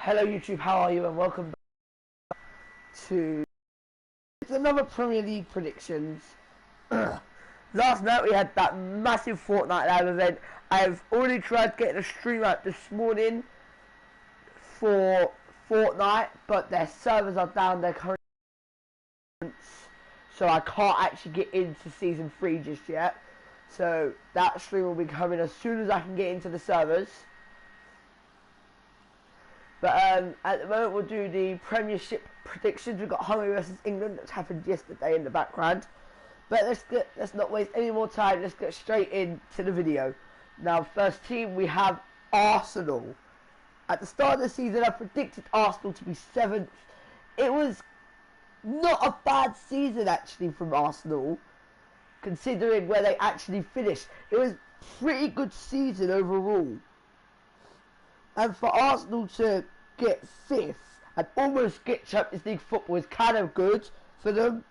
Hello YouTube, how are you and welcome back to another Premier League predictions. Last night we had that massive Fortnite live event. I've already tried getting a stream out this morning for Fortnite, but their servers are down, their current, so I can't actually get into Season 3 just yet. So that stream will be coming as soon as I can get into the servers. But at the moment we'll do the Premiership predictions. We've got Hungary versus England that's happened yesterday in the background. But let's not waste any more time. Let's get straight into the video. Now, first team we have Arsenal. At the start of the season I predicted Arsenal to be 7th. It was not a bad season actually from Arsenal, considering where they actually finished. It was a pretty good season overall. And for Arsenal to get 5th and almost get Champions League football is kind of good for them.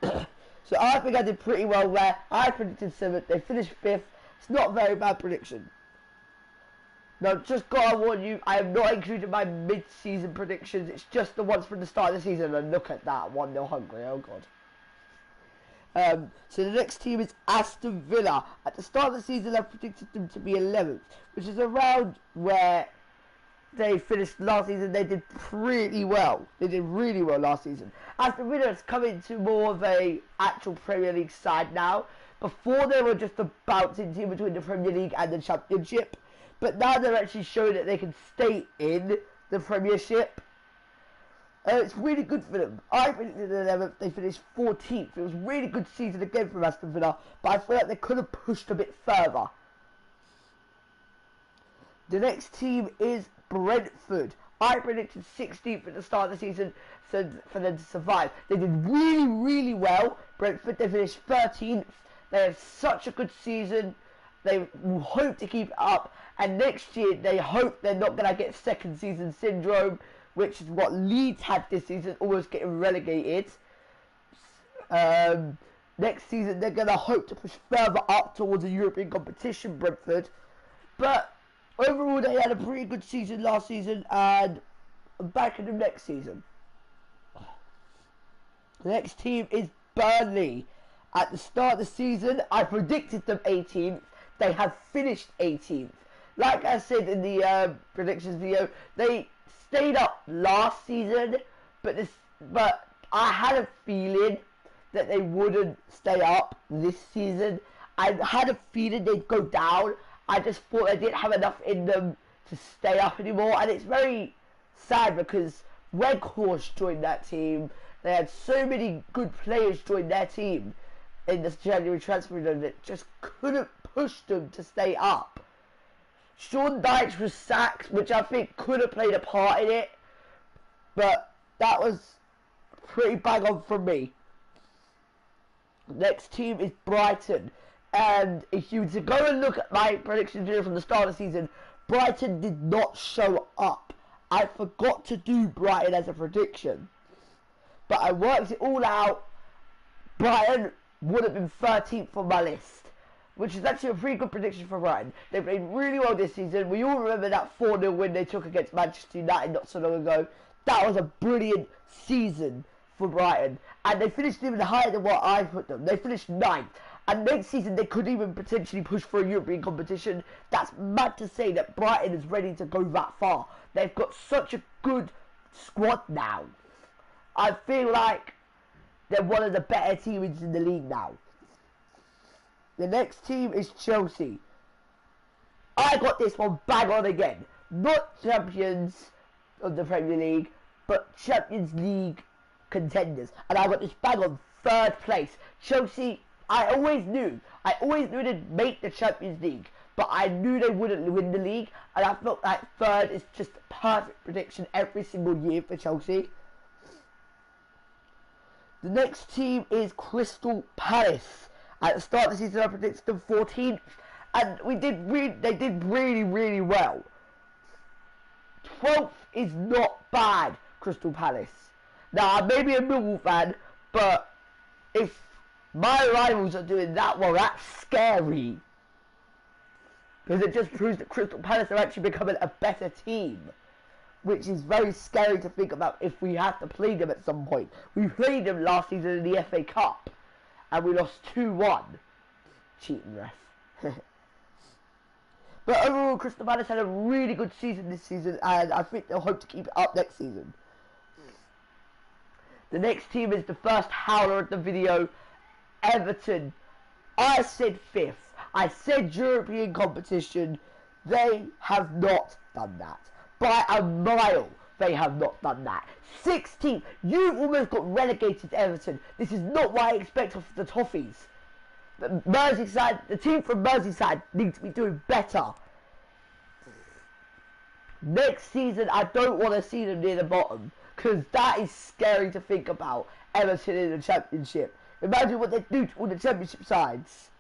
So I think I did pretty well there. I predicted 7th, they finished 5th. It's not a very bad prediction. Now, just gotta warn you, I have not included my mid-season predictions. It's just the ones from the start of the season, and look at that, 1-0 Hungary, oh god. So the next team is Aston Villa. At the start of the season, I predicted them to be 11th, which is around where they finished last season. They did pretty well. They did really well last season. Aston Villa has come into more of a actual Premier League side now. Before they were just a bouncing team between the Premier League and the Championship, but now they're actually showing that they can stay in the Premiership. It's really good for them. I predicted 11th, they finished 14th. It was a really good season again from Aston Villa, but I feel like they could have pushed a bit further. The next team is Brentford. I predicted 16th at the start of the season for them to survive. They did really, really well. Brentford, they finished 13th. They have such a good season. They hope to keep it up. And next year, they hope they're not going to get second season syndrome, which is what Leeds had this season, almost getting relegated. Next season, they're going to hope to push further up towards a European competition, Brentford. But overall, they had a pretty good season last season, and I'm back in the next season. The next team is Burnley. At the start of the season, I predicted them 18th. They have finished 18th. Like I said in the predictions video, they stayed up last season, but I had a feeling that they wouldn't stay up this season. I had a feeling they'd go down. I just thought they didn't have enough in them to stay up anymore, and it's very sad because Weghorst joined that team. They had so many good players join their team in this January transfer window that just couldn't push them to stay up. Sean Dyche was sacked, which I think could have played a part in it, but that was pretty bang on from me. Next team is Brighton, and if you were to go and look at my prediction video from the start of the season, Brighton did not show up. I forgot to do Brighton as a prediction, but I worked it all out. Brighton would have been 13th on my list, which is actually a pretty good prediction for Brighton. They played really well this season. We all remember that 4-0 win they took against Manchester United not so long ago. That was a brilliant season for Brighton, and they finished even higher than what I put them. They finished 9th, and next season they could even potentially push for a European competition. That's mad to say that Brighton is ready to go that far. They've got such a good squad now. I feel like they're one of the better teams in the league now. The next team is Chelsea. I got this one bang on again. Not champions of the Premier League, but Champions League contenders. And I got this bang on 3rd place. Chelsea, I always knew they'd make the Champions League, but I knew they wouldn't win the league. And I felt like 3rd is just a perfect prediction every single year for Chelsea. The next team is Crystal Palace. At the start of the season, I predicted them 14th, and they did really, really well. 12th is not bad, Crystal Palace. Now, I may be a Millwall fan, but if my rivals are doing that well, that's scary. Because it just proves that Crystal Palace are actually becoming a better team. which is very scary to think about if we have to play them at some point. We played them last season in the FA Cup, and we lost 2-1. Cheating ref. But overall, Crystal Palace had a really good season this season, and I think they'll hope to keep it up next season. The next team is the first howler of the video, Everton. I said 5th. I said European competition. They have not done that. By a mile, they have not done that. 16th. You've almost got relegated to Everton. This is not what I expect of the Toffees. Merseyside, the team from Merseyside needs to be doing better. Next season, I don't want to see them near the bottom, because that is scary to think about. Everton in the Championship. Imagine what they do to all the Championship sides.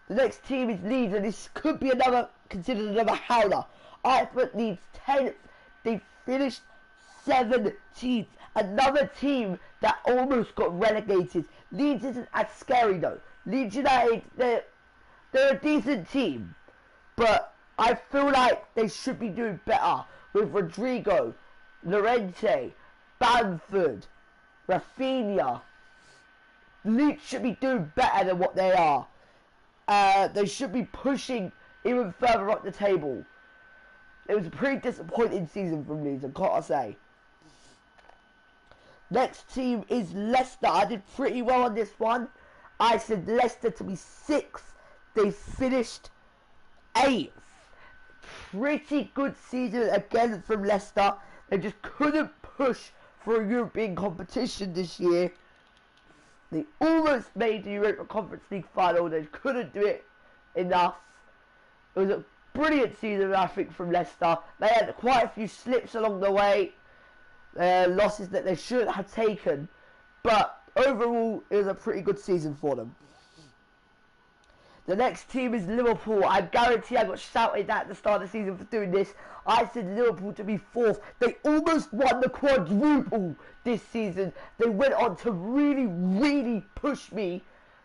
The next team is Leeds, and this could be considered another howler. I put Leeds 10th. They finished 17th. Another team that almost got relegated. Leeds isn't as scary though. Leeds United, they're a decent team, but I feel like they should be doing better with Rodrigo, Llorente, Bamford, Rafinha. Leeds should be doing better than what they are. They should be pushing even further up the table. It was a pretty disappointing season from Leeds, I've got to say. Next team is Leicester. I did pretty well on this one. I said Leicester to be 6th. They finished 8th. Pretty good season again from Leicester. They just couldn't push for a European competition this year. They almost made the Europa Conference League final. They couldn't do it enough. It was a brilliant season, I think, from Leicester. They had quite a few slips along the way. Losses that they shouldn't have taken. But overall, it was a pretty good season for them. The next team is Liverpool. I guarantee I got shouted at the start of the season for doing this. I said Liverpool to be 4th. They almost won the quadruple this season. They went on to really push me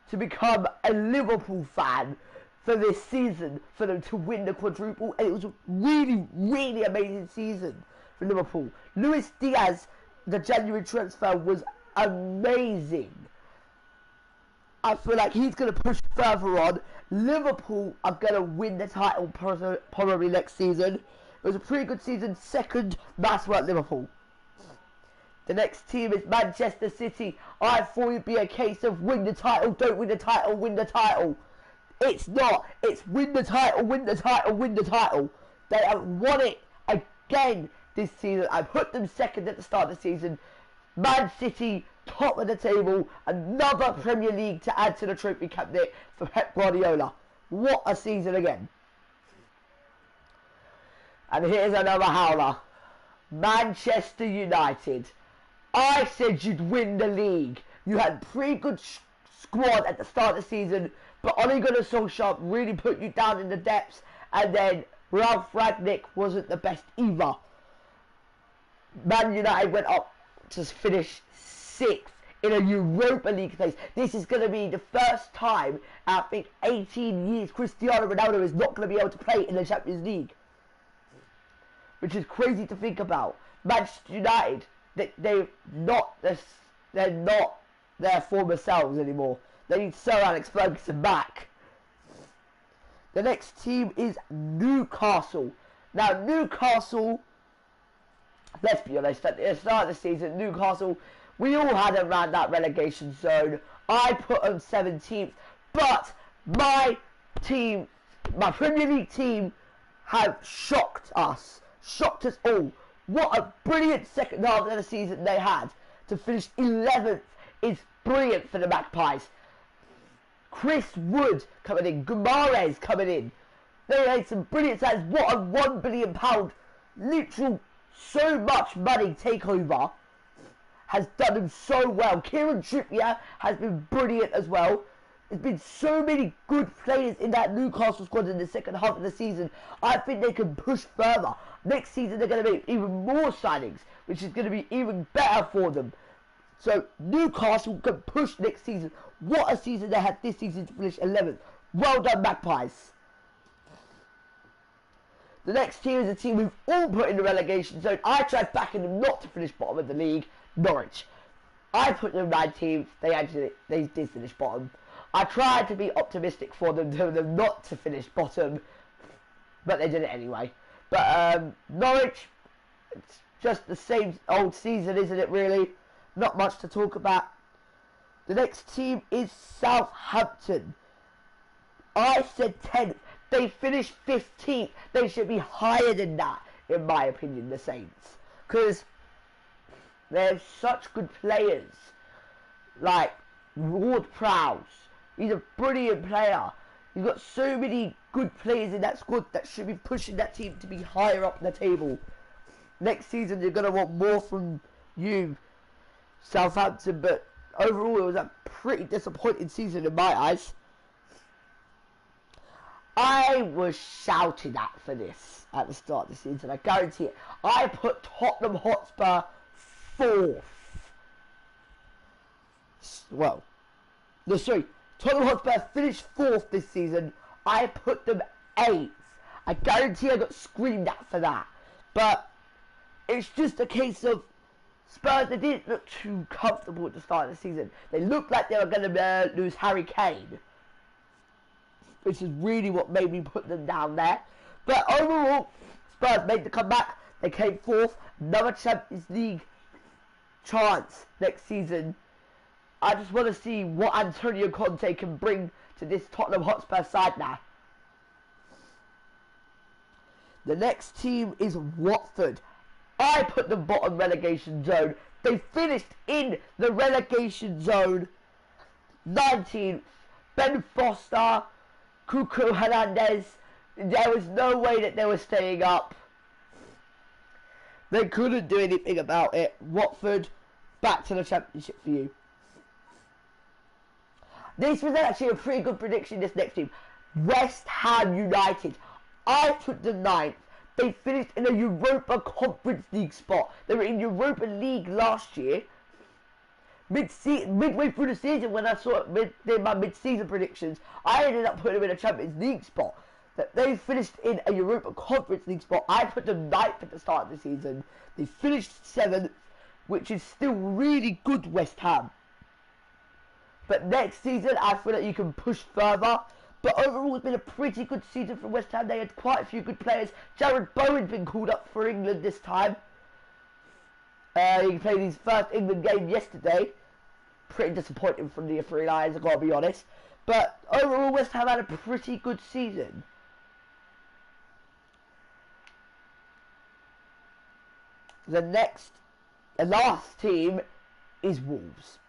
to become a Liverpool fan for this season, for them to win the quadruple. And it was a really amazing season for Liverpool. Luis Diaz, the January transfer, was amazing. I feel like he's going to push further on. Liverpool are going to win the title probably next season. It was a pretty good season. 2nd, that's what Liverpool. The next team is Manchester City. I thought it'd be a case of win the title, don't win the title, win the title. It's not. It's win the title, win the title, win the title. They have won it again this season. I put them 2nd at the start of the season. Man City, top of the table. Another Premier League to add to the trophy cabinet for Pep Guardiola. What a season again. And here's another howler. Manchester United. I said you'd win the league. You had a pretty good squad at the start of the season, but Ole Gunnar Solskjaer really put you down in the depths, and then Ralf Rangnick wasn't the best either. Man United went up to finish 6th in a Europa League place. This is going to be the first time, I think, 18 years Cristiano Ronaldo is not going to be able to play in the Champions League. Which is crazy to think about. Manchester United, they're not their former selves anymore. They need Sir Alex Ferguson back. The next team is Newcastle. Now, Newcastle, let's be honest, at the start of the season, Newcastle, we all had around that relegation zone. I put them 17th, but my team, my Premier League team, have shocked us all. What a brilliant second half of the season they had. To finish 11th is brilliant for the Magpies. Chris Wood coming in, Guimaraes coming in. They had some brilliant sides. What a £1 billion, literal, so much money takeover has done them so well. Kieran Trippier has been brilliant as well. There's been so many good players in that Newcastle squad in the second half of the season. I think they can push further. Next season they're going to make even more signings, which is going to be even better for them. So Newcastle can push next season. What a season they had this season to finish 11th. Well done, Magpies. The next team is a team we've all put in the relegation zone. I tried backing them not to finish bottom of the league, Norwich. I put them 19th. They did finish bottom. I tried to be optimistic for them, telling them not to finish bottom, but they did it anyway. But Norwich, it's just the same old season, isn't it? Really, not much to talk about. The next team is Southampton. I said 10th. They finished 15th. They should be higher than that, in my opinion, the Saints. Because they have such good players. Like Ward-Prowse. He's a brilliant player. You've got so many good players in that squad that should be pushing that team to be higher up the table. Next season, you're going to want more from you, Southampton. But overall, it was a pretty disappointing season in my eyes. I was shouting at for this at the start of the season, I guarantee it. I put Tottenham Hotspur 4th. Well, no, sorry. Tottenham Hotspur finished 4th this season. I put them 8th. I guarantee I got screamed at for that. But it's just a case of Spurs, they didn't look too comfortable at the start of the season. They looked like they were going to lose Harry Kane, which is really what made me put them down there. But overall, Spurs made the comeback. They came 4th. Another Champions League chance next season. I just want to see what Antonio Conte can bring to this Tottenham Hotspur side now. The next team is Watford. I put them bottom relegation zone. They finished in the relegation zone 19th. Ben Foster, Cuco Hernandez, there was no way that they were staying up. They couldn't do anything about it. Watford, back to the Championship for you. This was actually a pretty good prediction, this next team. West Ham United. I put them 9th. They finished in a Europa Conference League spot. They were in Europa League last year. Midway through the season, when I saw did my mid-season predictions, I ended up putting them in a Champions League spot. They finished in a Europa Conference League spot. I put them 9th at the start of the season. They finished 7th, which is still really good, West Ham. But next season, I feel like you can push further. But overall, it's been a pretty good season for West Ham. They had quite a few good players. Jared Bowen's been called up for England this time. He played his first England game yesterday. Pretty disappointing from the Three Lions, I've got to be honest. But overall, West Ham had a pretty good season. The last team is Wolves.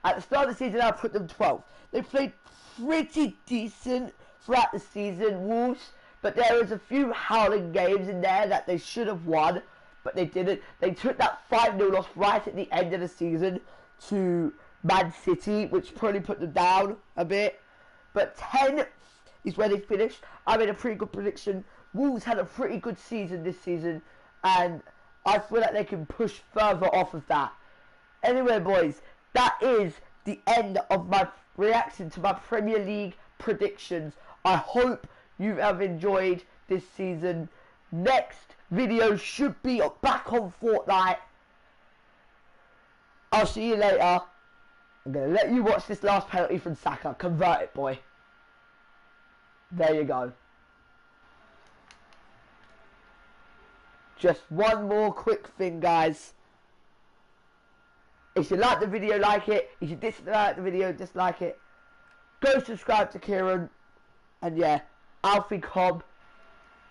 At the start of the season, I put them 12th. They played pretty decent throughout the season, Wolves. But there was a few howling games in there that they should have won, but they didn't. They took that 5-0 loss right at the end of the season to Man City, which probably put them down a bit. But 10th is where they finished. I made a pretty good prediction. Wolves had a pretty good season this season, and I feel like they can push further off of that. Anyway, boys, that is the end of my reaction to my Premier League predictions. I hope you have enjoyed this season. Next video should be back on Fortnite. I'll see you later. I'm going to let you watch this last penalty from Saka. Convert it, boy. There you go. Just one more quick thing, guys. If you like the video, like it. If you dislike the video, dislike it. Go subscribe to Kieran. And yeah, Alfie Cobb.